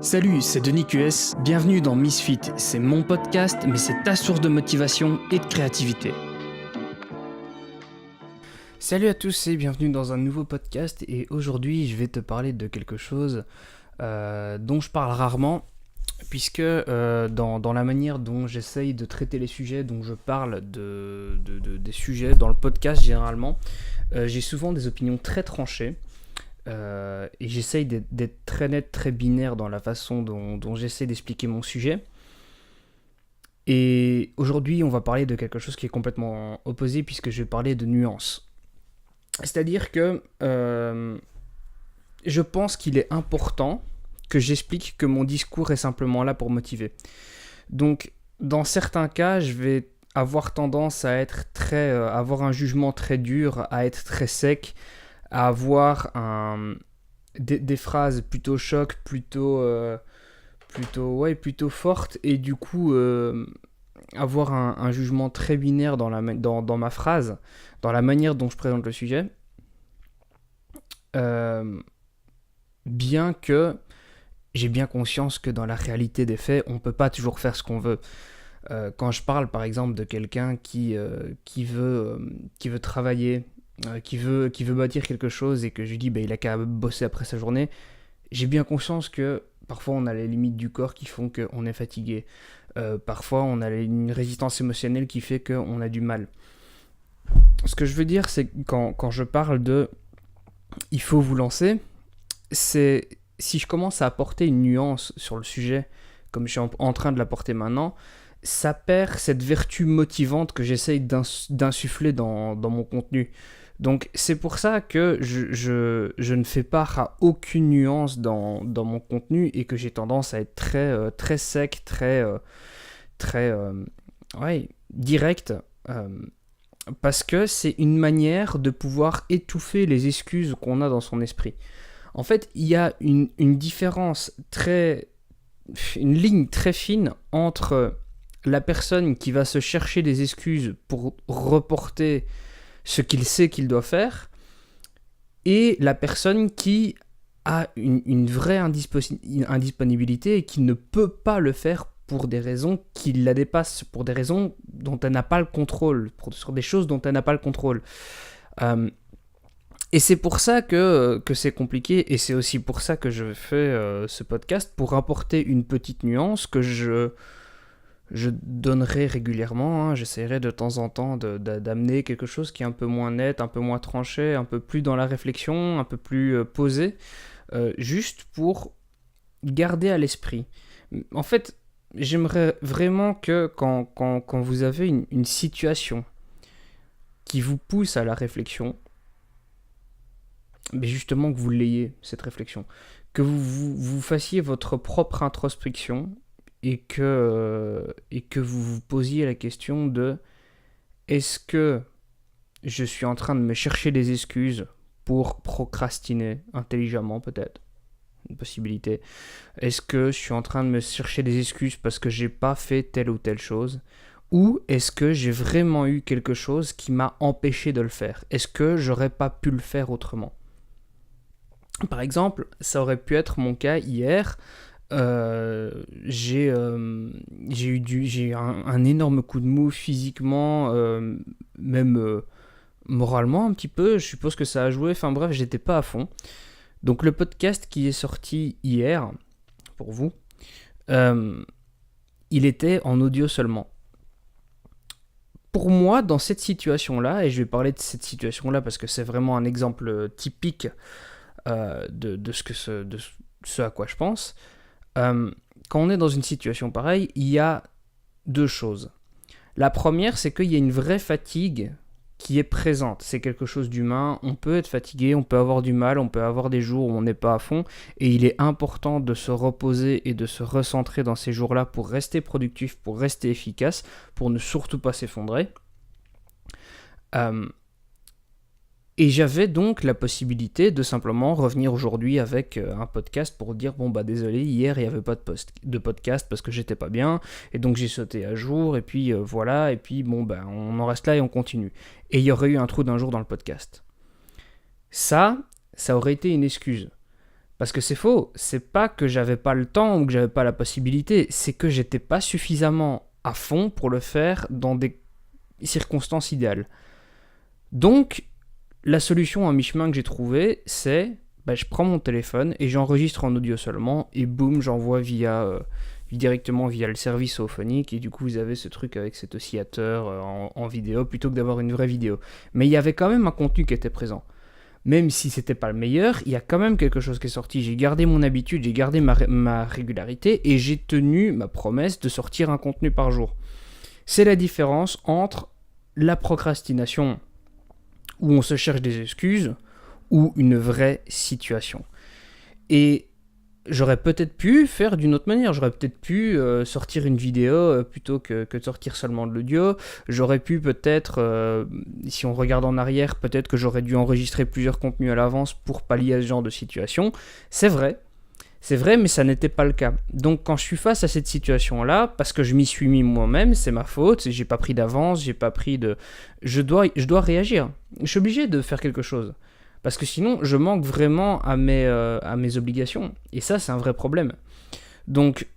Salut, c'est Denis QS, bienvenue dans Misfit. C'est mon podcast, mais c'est ta source de motivation et de créativité. Salut à tous et bienvenue dans un nouveau podcast. Et aujourd'hui, je vais te parler de quelque chose dont je parle rarement, puisque dans la manière dont j'essaye de traiter les sujets, dont je parle des sujets dans le podcast généralement, j'ai souvent des opinions très tranchées. Et j'essaye d'être très net, très binaire dans la façon dont j'essaie d'expliquer mon sujet. Et aujourd'hui, on va parler de quelque chose qui est complètement opposé, puisque je vais parler de nuances. C'est-à-dire que je pense qu'il est important que j'explique que mon discours est simplement là pour motiver. Donc, dans certains cas, je vais avoir tendance à être avoir un jugement très dur, à être très sec, à avoir des phrases plutôt choc, plutôt fortes, et du coup avoir un jugement très binaire dans ma phrase, dans la manière dont je présente le sujet, bien que j'ai bien conscience que dans la réalité des faits, on ne peut pas toujours faire ce qu'on veut. Quand je parle par exemple de quelqu'un qui veut travailler, qui veut bâtir quelque chose, et que je lui dis il a qu'à bosser après sa journée, j'ai bien conscience que parfois on a les limites du corps qui font qu'on est fatigué. Parfois on a une résistance émotionnelle qui fait qu'on a du mal. Ce que je veux dire, c'est que quand je parle de il faut vous lancer, c'est si je commence à apporter une nuance sur le sujet, comme je suis en train de l'apporter maintenant, ça perd cette vertu motivante que j'essaye d'insuffler dans mon contenu. Donc c'est pour ça que je ne fais part à aucune nuance dans mon contenu, et que j'ai tendance à être très sec, très direct, parce que c'est une manière de pouvoir étouffer les excuses qu'on a dans son esprit. En fait, il y a une différence une ligne très fine entre la personne qui va se chercher des excuses pour reporter ce qu'il sait qu'il doit faire, et la personne qui a une vraie indisponibilité et qui ne peut pas le faire pour des raisons qui la dépassent, pour des raisons dont elle n'a pas le contrôle, sur des choses dont elle n'a pas le contrôle. Et c'est pour ça que c'est compliqué, et c'est aussi pour ça que je fais ce podcast, pour apporter une petite nuance que je donnerai régulièrement. J'essaierai de temps en temps d'amener quelque chose qui est un peu moins net, un peu moins tranché, un peu plus dans la réflexion, un peu plus posé, juste pour garder à l'esprit. En fait, j'aimerais vraiment que quand vous avez une situation qui vous pousse à la réflexion, mais justement que vous l'ayez, cette réflexion, que vous fassiez votre propre introspection, et que vous vous posiez la question de est-ce que je suis en train de me chercher des excuses pour procrastiner intelligemment, peut-être, une possibilité. Est-ce que je suis en train de me chercher des excuses parce que j'ai pas fait telle ou telle chose, ou est-ce que j'ai vraiment eu quelque chose qui m'a empêché de le faire? Est-ce que j'aurais pas pu le faire autrement? Par exemple, ça aurait pu être mon cas hier. J'ai eu un énorme coup de mou physiquement, même moralement un petit peu. Je suppose que ça a joué. Enfin bref, j'étais pas à fond. Donc le podcast qui est sorti hier, pour vous, il était en audio seulement. Pour moi, dans cette situation-là, et je vais parler de cette situation-là parce que c'est vraiment un exemple typique de ce à quoi je pense. Quand on est dans une situation pareille, il y a deux choses. La première, c'est qu'il y a une vraie fatigue qui est présente. C'est quelque chose d'humain. On peut être fatigué, on peut avoir du mal, on peut avoir des jours où on n'est pas à fond, et il est important de se reposer et de se recentrer dans ces jours-là pour rester productif, pour rester efficace, pour ne surtout pas s'effondrer. Et j'avais donc la possibilité de simplement revenir aujourd'hui avec un podcast pour dire désolé, hier il n'y avait pas de podcast parce que j'étais pas bien, et donc j'ai sauté à jour, et puis voilà, et puis on en reste là et on continue. Et il y aurait eu un trou d'un jour dans le podcast. Ça aurait été une excuse. Parce que c'est faux, c'est pas que j'avais pas le temps ou que j'avais pas la possibilité, c'est que j'étais pas suffisamment à fond pour le faire dans des circonstances idéales. Donc, la solution à mi-chemin que j'ai trouvée, c'est je prends mon téléphone et j'enregistre en audio seulement et boum, j'envoie directement via le service Auphonic et du coup vous avez ce truc avec cet oscillateur en vidéo plutôt que d'avoir une vraie vidéo. Mais il y avait quand même un contenu qui était présent. Même si c'était pas le meilleur, il y a quand même quelque chose qui est sorti. J'ai gardé mon habitude, j'ai gardé ma régularité et j'ai tenu ma promesse de sortir un contenu par jour. C'est la différence entre la procrastination où on se cherche des excuses ou une vraie situation. Et j'aurais peut-être pu faire d'une autre manière. J'aurais peut-être pu sortir une vidéo plutôt que de sortir seulement de l'audio. J'aurais pu peut-être, si on regarde en arrière, peut-être que j'aurais dû enregistrer plusieurs contenus à l'avance pour pallier à ce genre de situation. C'est vrai, mais ça n'était pas le cas. Donc quand je suis face à cette situation-là, parce que je m'y suis mis moi-même, c'est ma faute, j'ai pas pris d'avance, j'ai pas pris de... Je dois réagir. Je suis obligé de faire quelque chose. Parce que sinon, je manque vraiment à mes obligations. Et ça, c'est un vrai problème. Donc,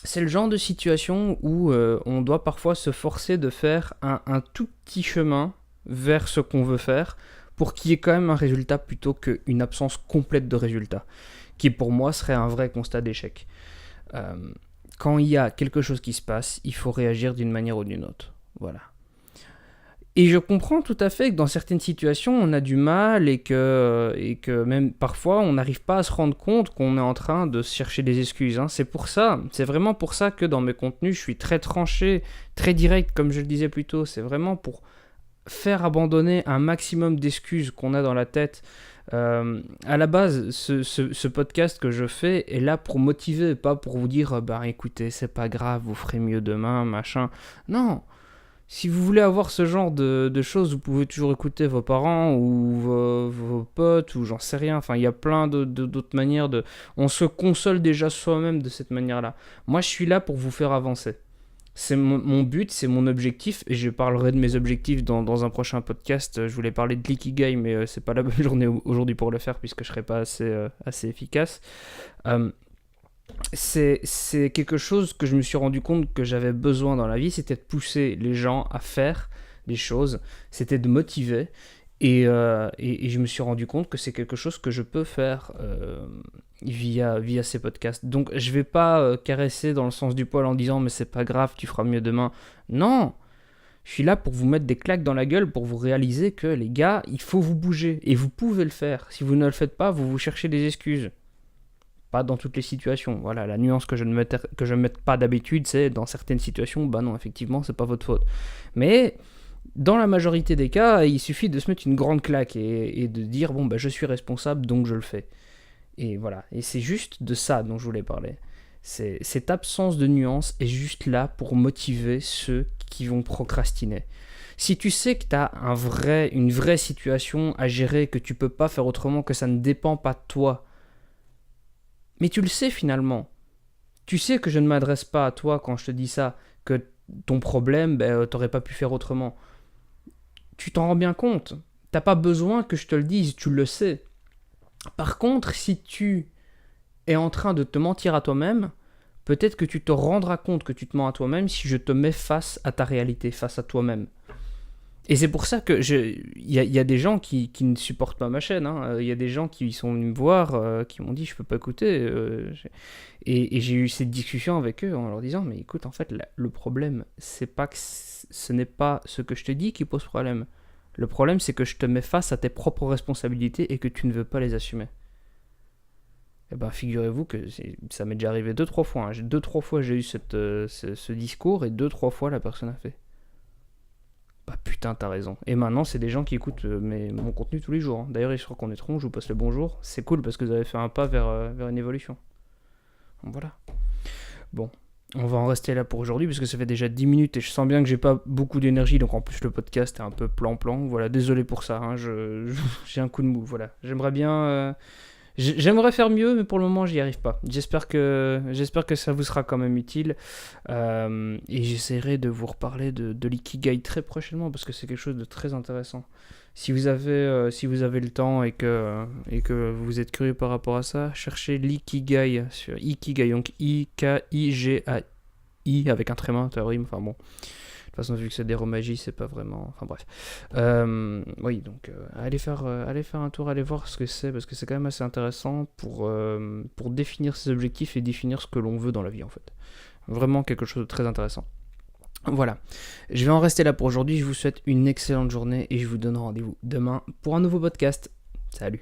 c'est le genre de situation où on doit parfois se forcer de faire un tout petit chemin vers ce qu'on veut faire pour qu'il y ait quand même un résultat plutôt qu'une absence complète de résultat, qui pour moi serait un vrai constat d'échec. Quand il y a quelque chose qui se passe, il faut réagir d'une manière ou d'une autre. Voilà. Et je comprends tout à fait que dans certaines situations, on a du mal et que même parfois, on n'arrive pas à se rendre compte qu'on est en train de se chercher des excuses. C'est vraiment pour ça que dans mes contenus, je suis très tranché, très direct, comme je le disais plus tôt. C'est vraiment pour faire abandonner un maximum d'excuses qu'on a dans la tête. À la base, ce podcast que je fais est là pour motiver, pas pour vous dire écoutez, c'est pas grave, vous ferez mieux demain, machin. Non! Si vous voulez avoir ce genre de choses, vous pouvez toujours écouter vos parents ou vos potes ou j'en sais rien. Enfin, il y a plein d'autres manières de... On se console déjà soi-même de cette manière-là. Moi, je suis là pour vous faire avancer. C'est mon but, c'est mon objectif, et je parlerai de mes objectifs dans un prochain podcast. Je voulais parler de l'ikigai, mais c'est pas la bonne journée aujourd'hui pour le faire puisque je serai pas assez efficace. C'est quelque chose que je me suis rendu compte que j'avais besoin dans la vie, c'était de pousser les gens à faire des choses, c'était de motiver, et je me suis rendu compte que c'est quelque chose que je peux faire via ces podcasts. Donc je vais pas caresser dans le sens du poil en disant mais c'est pas grave, tu feras mieux demain. Non, je suis là pour vous mettre des claques dans la gueule, pour vous réaliser que les gars, il faut vous bouger, et vous pouvez le faire. Si vous ne le faites pas, vous cherchez des excuses. Pas dans toutes les situations. Voilà, la nuance que je ne mette pas d'habitude, c'est dans certaines situations, non, effectivement, c'est pas votre faute. Mais dans la majorité des cas, il suffit de se mettre une grande claque et de dire je suis responsable, donc je le fais. Et voilà, et c'est juste de ça dont je voulais parler. Cette absence de nuance est juste là pour motiver ceux qui vont procrastiner. Si tu sais que tu as une vraie situation à gérer, que tu peux pas faire autrement, que ça ne dépend pas de toi, mais tu le sais finalement. Tu sais que je ne m'adresse pas à toi quand je te dis ça, que ton problème, t'aurais pas pu faire autrement. Tu t'en rends bien compte. T'as pas besoin que je te le dise, tu le sais. Par contre, si tu es en train de te mentir à toi-même, peut-être que tu te rendras compte que tu te mens à toi-même si je te mets face à ta réalité, face à toi-même. Et c'est pour ça que y a des gens qui ne supportent pas ma chaîne. Il y a des gens qui sont venus me voir, qui m'ont dit je peux pas écouter. Et j'ai eu cette discussion avec eux en leur disant mais écoute, en fait, le problème, c'est pas que ce n'est pas ce que je te dis qui pose problème. Le problème, c'est que je te mets face à tes propres responsabilités et que tu ne veux pas les assumer. Eh ben, figurez-vous que ça m'est déjà arrivé 2-3 fois. 2-3 fois, j'ai eu ce discours et 2-3 fois, la personne a fait. Putain, t'as raison. Et maintenant, c'est des gens qui écoutent mon contenu tous les jours. D'ailleurs, ils se reconnaîtront, je vous passe le bonjour. C'est cool parce que vous avez fait un pas vers une évolution. Donc voilà. Bon, on va en rester là pour aujourd'hui parce que ça fait déjà 10 minutes et je sens bien que j'ai pas beaucoup d'énergie. Donc en plus, le podcast est un peu plan-plan. Voilà, désolé pour ça. J'ai un coup de mou. Voilà. J'aimerais bien J'aimerais faire mieux, mais pour le moment, j'y arrive pas. J'espère que ça vous sera quand même utile. Et j'essaierai de vous reparler de l'ikigai très prochainement parce que c'est quelque chose de très intéressant. Si vous avez le temps et que vous êtes curieux par rapport à ça, cherchez l'ikigai sur Ikigai, donc I-K-I-G-A-I avec un tréma, ça rime, enfin bon. De toute façon, vu que c'est des romagie, c'est pas vraiment. Enfin bref. Oui, donc allez faire un tour, allez voir ce que c'est, parce que c'est quand même assez intéressant pour définir ses objectifs et définir ce que l'on veut dans la vie en fait. Vraiment quelque chose de très intéressant. Voilà, je vais en rester là pour aujourd'hui. Je vous souhaite une excellente journée et je vous donne rendez-vous demain pour un nouveau podcast. Salut.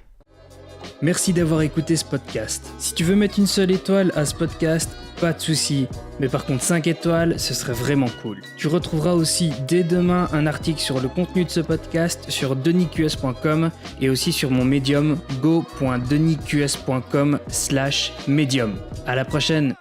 Merci d'avoir écouté ce podcast. Si tu veux mettre une seule étoile à ce podcast, pas de souci. Mais par contre 5 étoiles, ce serait vraiment cool. Tu retrouveras aussi dès demain un article sur le contenu de ce podcast sur denisqs.com et aussi sur mon Medium go.denisqs.com/medium. À la prochaine.